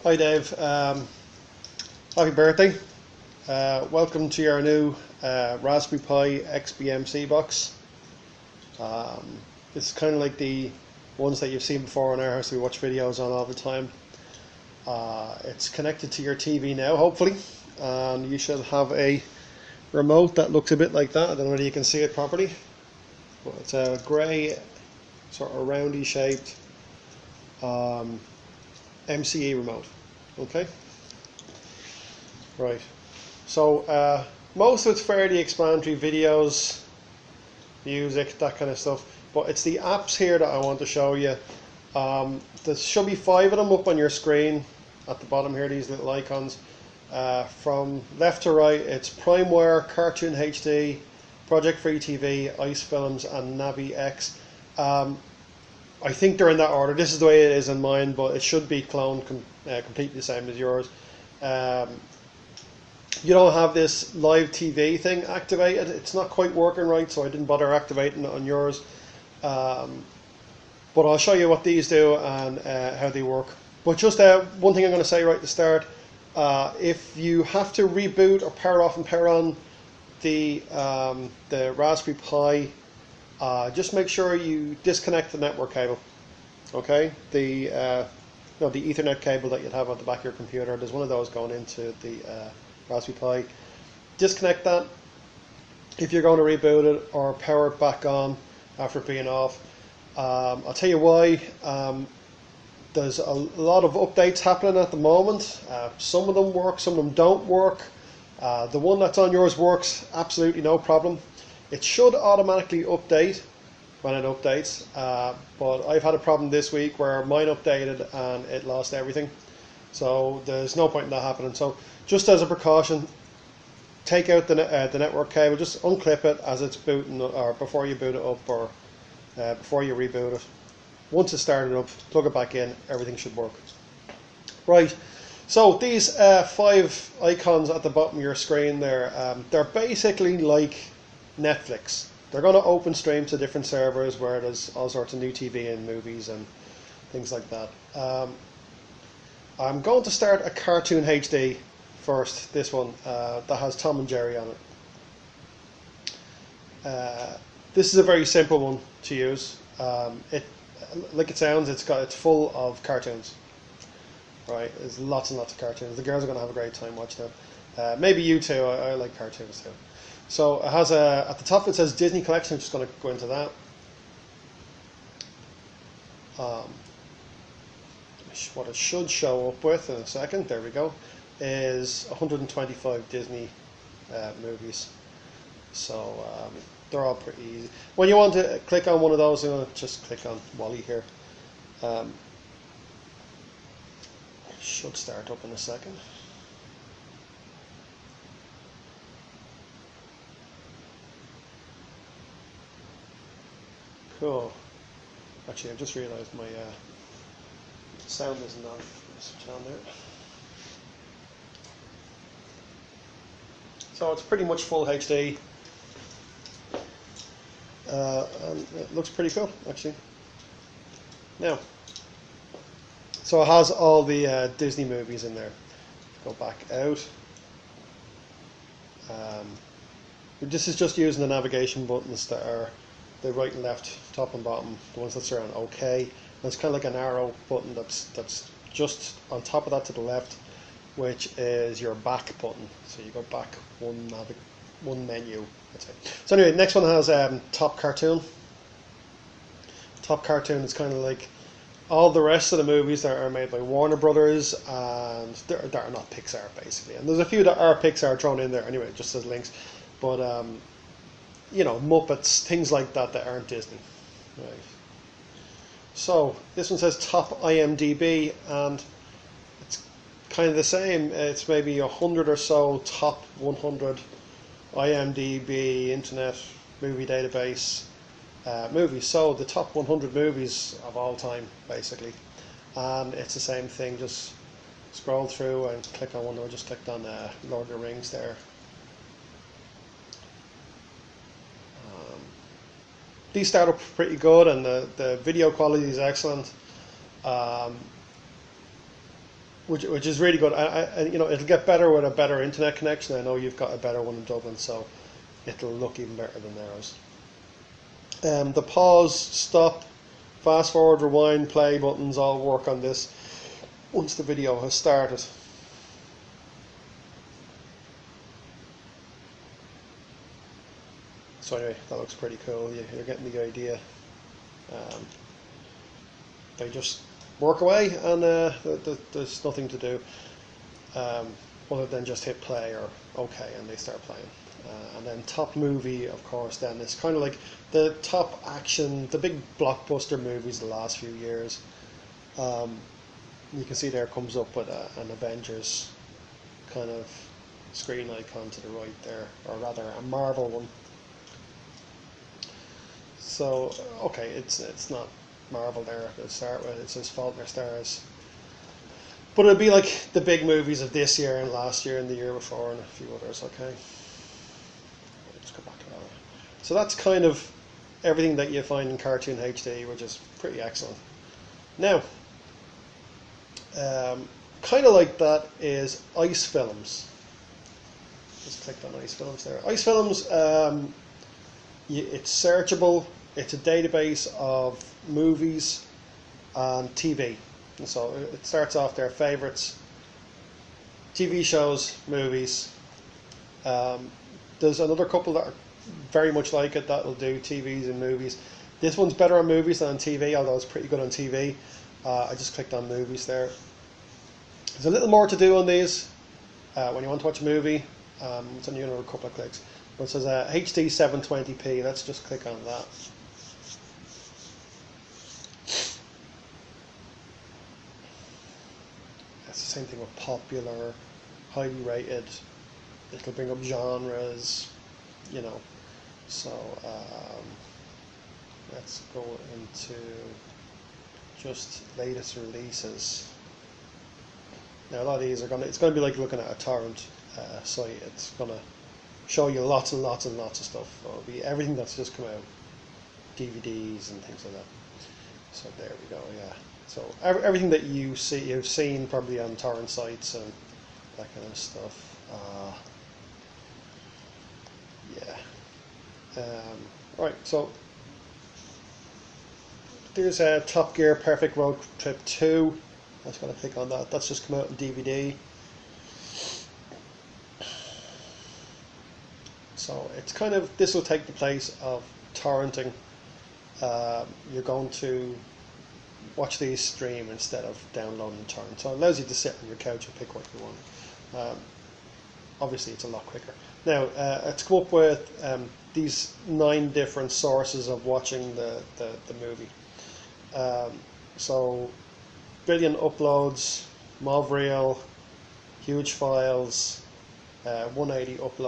Hi Dave, happy birthday. Welcome to your new Raspberry Pi XBMC box. It's kind of like the ones that you've seen before in our house we watch videos on all the time. It's connected to your TV now, hopefully, and you should have a remote that looks a bit like that. I don't know whether you can see it properly, but it's a grey, sort of roundy shaped MCE remote. Okay, right, so most of it's fairly explanatory: videos, music, that kind of stuff, but it's the apps here that I want to show you. There should be 5 of them up on your screen at the bottom here, these little icons. From left to right, it's PrimeWire, Cartoon HD, Project Free TV, Ice Films, and Navi X. I think they're in that order. This is the way it is in mine, but it should be cloned completely the same as yours. You don't have this live TV thing activated. It's not quite working right, so I didn't bother activating it on yours. But I'll show you what these do and how they work. But just one thing I'm going to say right at the start. If you have to reboot or power off and power on the Raspberry Pi, just make sure you disconnect the network cable. Okay, the Ethernet cable that you'd have at the back of your computer. There's one of those going into the Raspberry Pi. Disconnect that if you're going to reboot it or power it back on after being off. I'll tell you why. There's a lot of updates happening at the moment. Some of them work, some of them don't work. The one that's on yours works absolutely no problem. It should automatically update when it updates, but I've had a problem this week where mine updated and it lost everything. So there's no point in that happening. So just as a precaution, take out the network cable, just unclip it as it's booting, or before you boot it up, or before you reboot it. Once it's started up, plug it back in, everything should work. Right, so these 5 icons at the bottom of your screen there, they're basically like Netflix. They're going to open stream to different servers where there's all sorts of new TV and movies and things like that. I'm going to start a Cartoon HD first, this one that has Tom and Jerry on it. This is a very simple one to use. Like it sounds, it's full of cartoons. Right, there's lots and lots of cartoons. The girls are going to have a great time watching it. Maybe you too. I like cartoons too. So it has at the top it says Disney Collection. I'm just going to go into that. What it should show up with in a second, there we go, is 125 Disney movies. So they're all pretty easy. When you want to click on one of those, just click on Wally here. Should start up in a second. Cool. Actually, I've just realised my sound isn't on. Switch on there. So it's pretty much full HD. And it looks pretty cool, actually. Now, so it has all the Disney movies in there. Go back out. This is just using the navigation buttons that are the right and left, top and bottom, the ones that surround OK. And it's kind of like an arrow button that's just on top of that to the left, which is your back button. So you go back one menu. That's it. So anyway, next one has Top Cartoon. Top Cartoon is kind of like all the rest of the movies that are made by Warner Brothers, and that are not Pixar, basically. And there's a few that are Pixar thrown in there anyway, just as links. But you know, Muppets, things like that aren't Disney. Right. So this one says Top IMDb, and it's kind of the same. It's maybe 100 or so top 100 IMDb Internet Movie Database movies. So the top 100 movies of all time, basically. And it's the same thing. Just scroll through and click on one. I just clicked on Lord of the Rings there. These start up pretty good, and the video quality is excellent. which is really good. And you know, it'll get better with a better internet connection. I know you've got a better one in Dublin, so it'll look even better than theirs. The pause, stop, fast forward, rewind, play buttons all work on this once the video has started. So anyway, that looks pretty cool. You're getting the idea. They just work away, and there's nothing to do other than just hit play or OK, and they start playing. And then top movie, of course, then it's kind of like the top action, the big blockbuster movies of the last few years. You can see there comes up with an Avengers kind of screen icon to the right there, or rather a Marvel one. So okay, it's not Marvel there to start with. It says Fault in Our Stars, but it'd be like the big movies of this year and last year and the year before and a few others. Okay, let's go back to that. So that's kind of everything that you find in Cartoon HD, which is pretty excellent. Now, kind of like that is Ice Films. Just clicked on Ice Films there. Ice Films, it's searchable. It's a database of movies and TV. And so it starts off their favorites, TV shows, movies. There's another couple that are very much like it that will do TVs and movies. This one's better on movies than on TV, although it's pretty good on TV. I just clicked on movies there. There's a little more to do on these when you want to watch a movie. It's only another couple of clicks. But it says HD 720p. Let's just click on that. It's the same thing with popular, highly rated. It'll bring up genres, you know. So let's go into just latest releases. Now a lot of these are it's gonna be like looking at a torrent site. It's gonna show you lots and lots and lots of stuff. So it'll be everything that's just come out, DVDs and things like that. So there we go. Yeah. So everything that you've seen probably on torrent sites and that kind of stuff. Yeah. Right. So there's Top Gear Perfect Road Trip 2. I was going to click on that. That's just come out in DVD. So it's kind of, this will take the place of torrenting. You're going to watch these stream instead of downloading torrent. So it allows you to sit on your couch and pick what you want. Obviously it's a lot quicker. Now it's come up with these 9 different sources of watching the movie. So billion uploads, MovReel, huge files, 180 uploads.